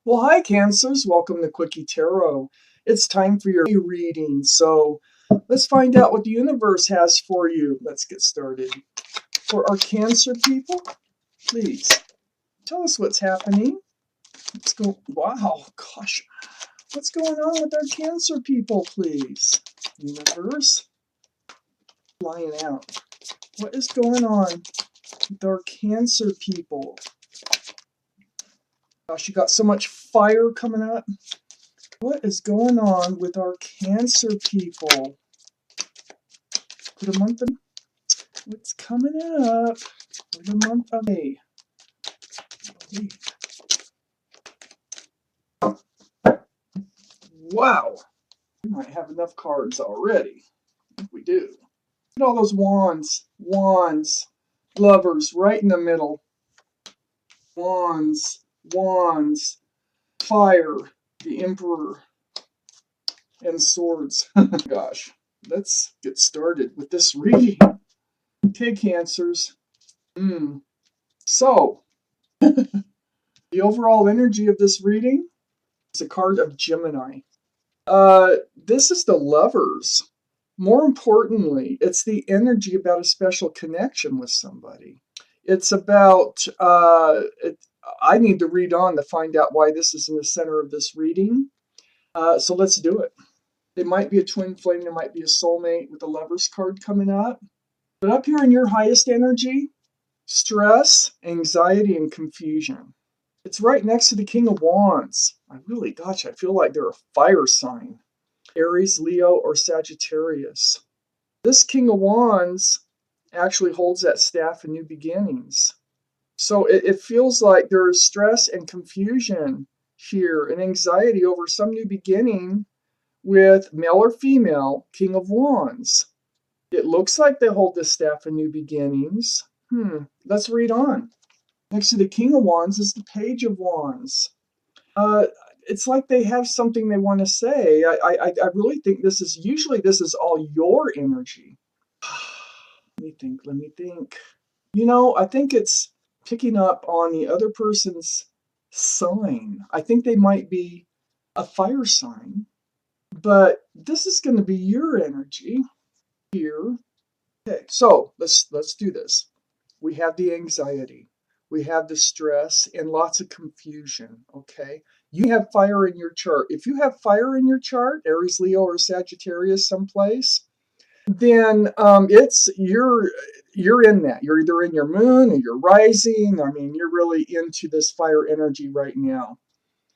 Well, hi, Cancers. Welcome to Quickie Tarot. It's time for your reading. So let's find out what the universe has for you. Let's get started. For our Cancer people, please tell us what's happening. Let's go. Wow, gosh. What's going on with our Cancer people, please? Universe, flying out. What is going on with our Cancer people? Gosh, you got so much fire coming up. What is going on with our Cancer people? For the month of what's coming up for the month of May? Wow, we might have enough cards already. If we do. Look at all those wands. Wands. Lovers right in the middle. Wands. Wands. Fire. The Emperor. And swords. Gosh, let's get started with this reading. Okay, Cancers. So, the overall energy of this reading is a card of Gemini. This is the Lovers. More importantly, it's the energy about a special connection with somebody. It's about, I need to read on to find out why this is in the center of this reading. So let's do it. It might be a twin flame, there might be a soulmate with the Lovers card coming up. But up here in your highest energy, stress, anxiety, and confusion. It's right next to the King of Wands. I feel like they're a fire sign. Aries, Leo, or Sagittarius. This King of Wands actually holds that staff of new beginnings. So it feels like there's stress and confusion here and anxiety over some new beginning with male or female King of Wands. It looks like they hold the staff of new beginnings. Let's read on. Next to the King of Wands is the Page of Wands. It's like they have something they want to say. I really think this is all your energy. Let me think. I think it's picking up on the other person's sign. I think they might be a fire sign, but this is going to be your energy here. Okay, so let's do this. We have the anxiety. We have the stress and lots of confusion, okay? You have fire in your chart. If you have fire in your chart, Aries, Leo, or Sagittarius someplace, then you're in that. You're either in your moon or you're rising. I mean, you're really into this fire energy right now.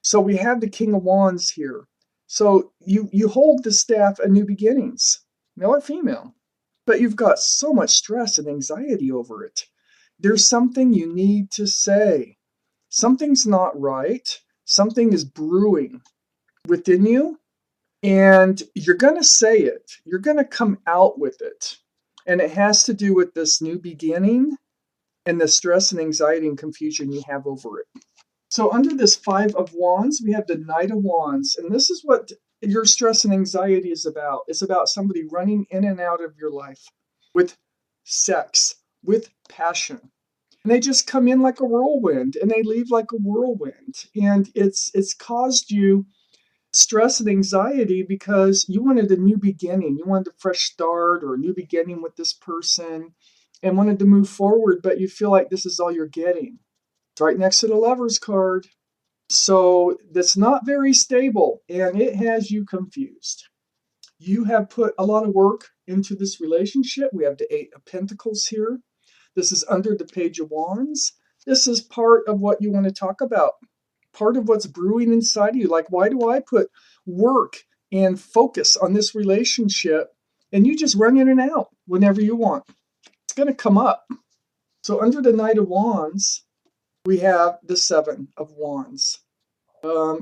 So we have the King of Wands here. So you hold the staff of new beginnings, male or female, but you've got so much stress and anxiety over it. There's something you need to say. Something's not right. Something is brewing within you, and you're going to say it. You're going to come out with it. And it has to do with this new beginning and the stress and anxiety and confusion you have over it. So under this Five of Wands, we have the Knight of Wands. And this is what your stress and anxiety is about. It's about somebody running in and out of your life with sex, with passion. And they just come in like a whirlwind and they leave like a whirlwind. And it's caused you stress and anxiety because you wanted a new beginning. You wanted a fresh start or a new beginning with this person and wanted to move forward, but you feel like this is all you're getting. It's right next to the Lovers card. So that's not very stable and it has you confused. You have put a lot of work into this relationship. We have the Eight of Pentacles here. This is under the Page of Wands. This is part of what you want to talk about. Part of what's brewing inside of you. Like, why do I put work and focus on this relationship and you just run in and out whenever you want? It's going to come up. So under the Knight of Wands, we have the Seven of Wands.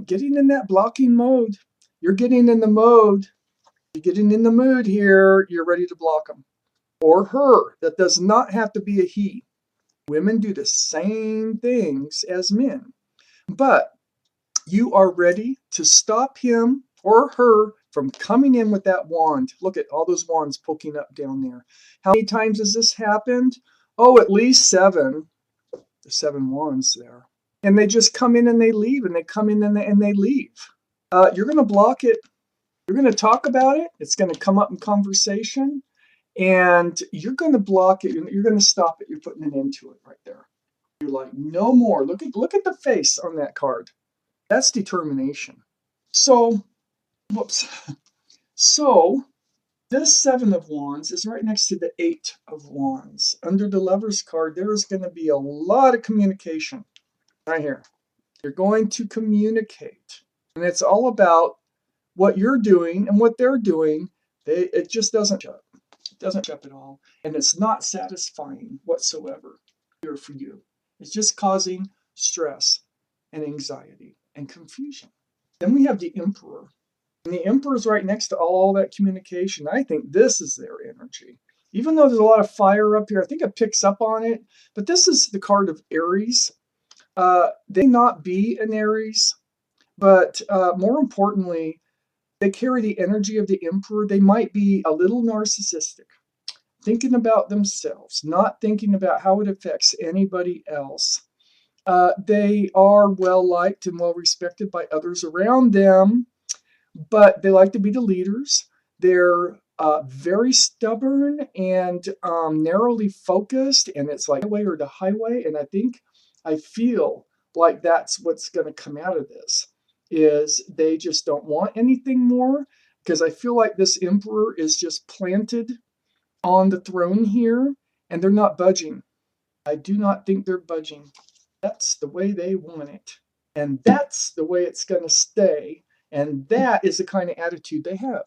Getting in that blocking mode. You're getting in the mode. You're getting in the mood here. You're ready to block them. Or her. That does not have to be a he. Women do the same things as men. But you are ready to stop him or her from coming in with that wand. Look at all those wands poking up down there. How many times has this happened? Oh, at least 7. The 7 wands there. And they just come in and they leave, and they come in and they leave. You're going to block it. You're going to talk about it. It's going to come up in conversation, and you're going to block it. You're going to stop it. You're putting an end to it right there. You're like, no more. Look at the face on that card. That's determination. So, whoops. So, this Seven of Wands is right next to the Eight of Wands. Under the Lover's card, there is going to be a lot of communication right here. You're going to communicate. And it's all about what you're doing and what they're doing. It just doesn't shut. It doesn't shut at all. And it's not satisfying whatsoever here for you. It's just causing stress and anxiety and confusion. Then we have the Emperor. And the Emperor is right next to all that communication. I think this is their energy. Even though there's a lot of fire up here, I think it picks up on it. But this is the card of Aries. They may not be an Aries, but more importantly, they carry the energy of the Emperor. They might be a little narcissistic, thinking about themselves, not thinking about how it affects anybody else. They are well liked and well respected by others around them, but they like to be the leaders. They're very stubborn and narrowly focused, and it's like highway or the highway. And I feel like that's what's going to come out of this, is they just don't want anything more, because I feel like this Emperor is just planted on the throne here, and they're not budging. I do not think they're budging. That's the way they want it, and that's the way it's going to stay, and that is the kind of attitude they have.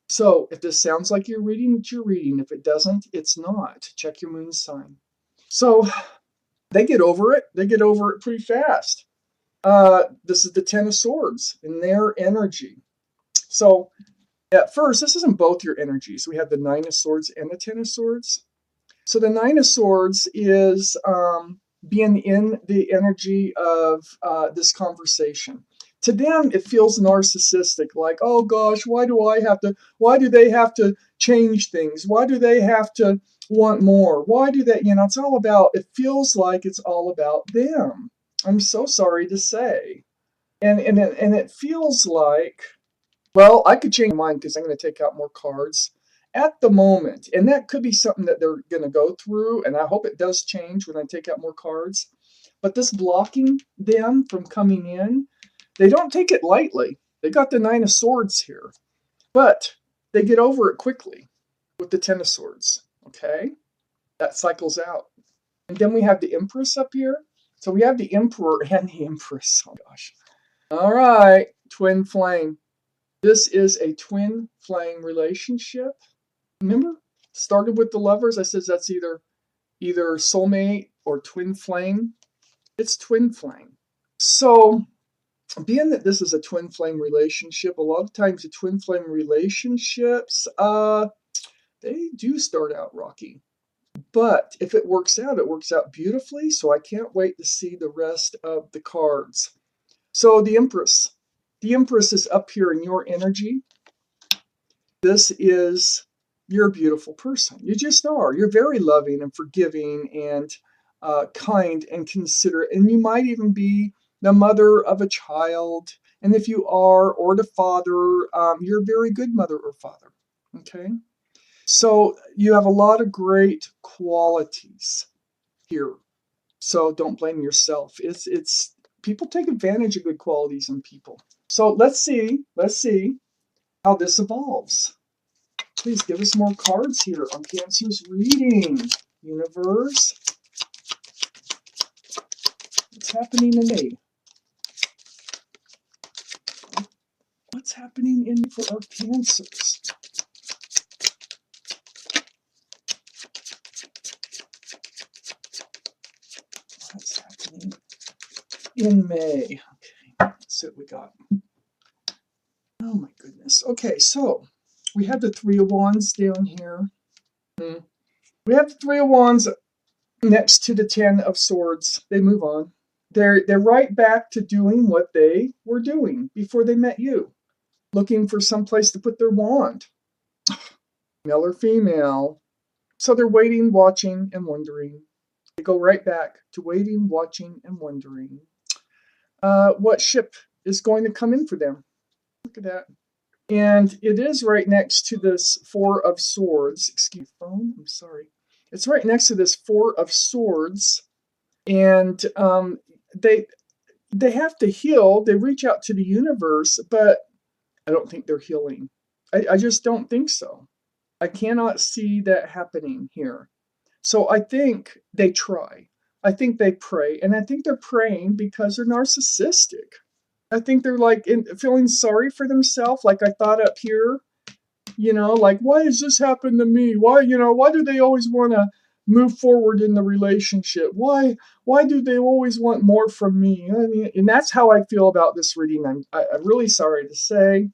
So if this sounds like you're reading, it's your reading. If it doesn't, it's not. Check your moon sign. So they get over it. They get over it pretty fast. This is the Ten of Swords and their energy. So at first, this isn't both your energies. We have the Nine of Swords and the Ten of Swords. So the Nine of Swords is being in the energy of this conversation. To them, it feels narcissistic, like, oh gosh, why do they have to change things? Why do they have to want more? Why do they, it feels like it's all about them. I'm so sorry to say. And it feels like, well, I could change my mind because I'm going to take out more cards at the moment. And that could be something that they're going to go through. And I hope it does change when I take out more cards. But this blocking them from coming in, they don't take it lightly. They got the Nine of Swords here. But they get over it quickly with the Ten of Swords. Okay? That cycles out. And then we have the Empress up here. So we have the Emperor and the Empress. Oh gosh. All right. Twin flame. This is a twin flame relationship. Remember? Started with the lovers. I said that's either soulmate or twin flame. It's twin flame. So being that this is a twin flame relationship, a lot of times the twin flame relationships, they do start out rocky. But if it works out beautifully. So I can't wait to see the rest of the cards. So the Empress. The Empress is up here in your energy. This is, you're a beautiful person. You just are. You're very loving and forgiving and kind and considerate. And you might even be the mother of a child. And if you are, or the father, you're a very good mother or father. Okay? So you have a lot of great qualities here. So don't blame yourself. It's people take advantage of good qualities in people. So let's see how this evolves. Please give us more cards here on Cancer's reading. Universe, what's happening to me? What's happening in for our Cancers? What's happening in May? Okay, let's see what we got. Oh my goodness. Okay, so we have the Three of Wands down here. We have the Three of Wands next to the Ten of Swords. They move on. They're right back to doing what they were doing before they met you. Looking for some place to put their wand. Male or female. So they're waiting, watching, and wondering. They go right back to waiting, watching, and wondering. what ship is going to come in for them. Look at that. And it is right next to this Four of Swords. Excuse me, phone. I'm sorry. It's right next to this Four of Swords, and they have to heal. They reach out to the universe, but I don't think they're healing. I just don't think so. I cannot see that happening here. So I think they try. I think they pray, and I think they're praying because they're narcissistic. I think they're like feeling sorry for themselves, like I thought up here. Like, why does this happen to me? Why do they always want to move forward in the relationship? Why do they always want more from me? I mean, and that's how I feel about this reading. I'm really sorry to say.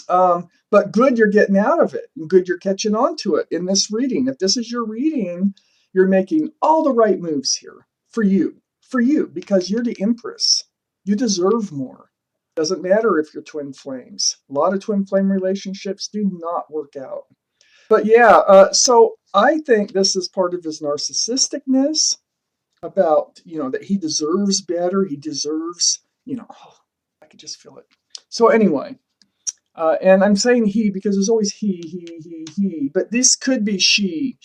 But good you're getting out of it, and good you're catching on to it in this reading. If this is your reading, you're making all the right moves here for you, because you're the Empress. You deserve more. Doesn't matter if you're twin flames. A lot of twin flame relationships do not work out. But yeah, so I think this is part of his narcissisticness about, that he deserves better. He deserves, oh, I could just feel it. So anyway, and I'm saying he because there's always he, but this could be she.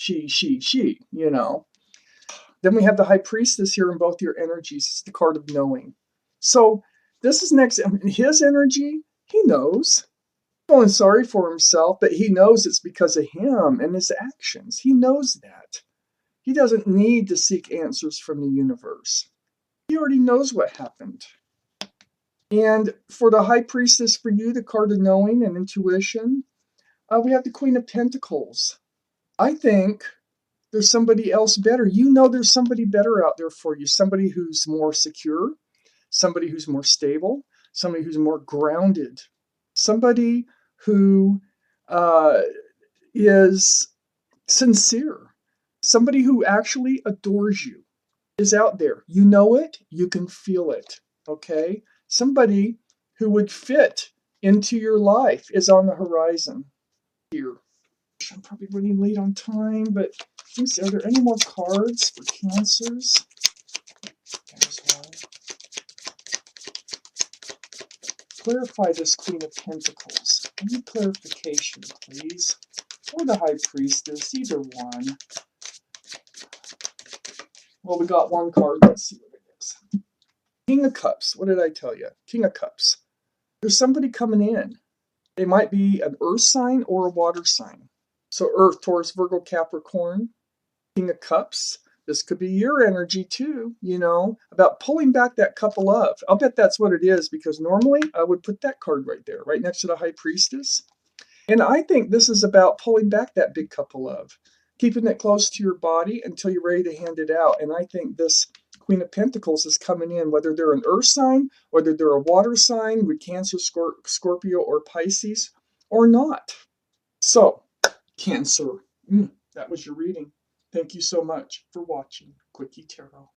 Then we have the High Priestess here in both your energies. It's the card of knowing. So this is next. His energy, he knows. Feeling sorry for himself, but he knows it's because of him and his actions. He knows that. He doesn't need to seek answers from the universe. He already knows what happened. And for the High Priestess, for you, the card of knowing and intuition, we have the Queen of Pentacles. I think there's somebody else better. There's somebody better out there for you. Somebody who's more secure, somebody who's more stable, somebody who's more grounded, somebody who is sincere, somebody who actually adores you is out there. You know it, you can feel it, okay? Somebody who would fit into your life is on the horizon here. I'm probably running late on time, but let me see, are there any more cards for Cancers? There's one. Clarify this Queen of Pentacles. I need clarification, please. Or the High Priestess, either one. Well, we got one card. Let's see what it is. King of Cups. What did I tell you? King of Cups. There's somebody coming in. They might be an earth sign or a water sign. So Earth, Taurus, Virgo, Capricorn. King of Cups. This could be your energy too, about pulling back that cup of love. I'll bet that's what it is, because normally I would put that card right there, right next to the High Priestess. And I think this is about pulling back that big cup of love, keeping it close to your body until you're ready to hand it out. And I think this Queen of Pentacles is coming in, whether they're an earth sign, whether they're a water sign with Cancer, Scorpio, or Pisces, or not. So, Cancer, that was your reading. Thank you so much for watching Quickie Tarot.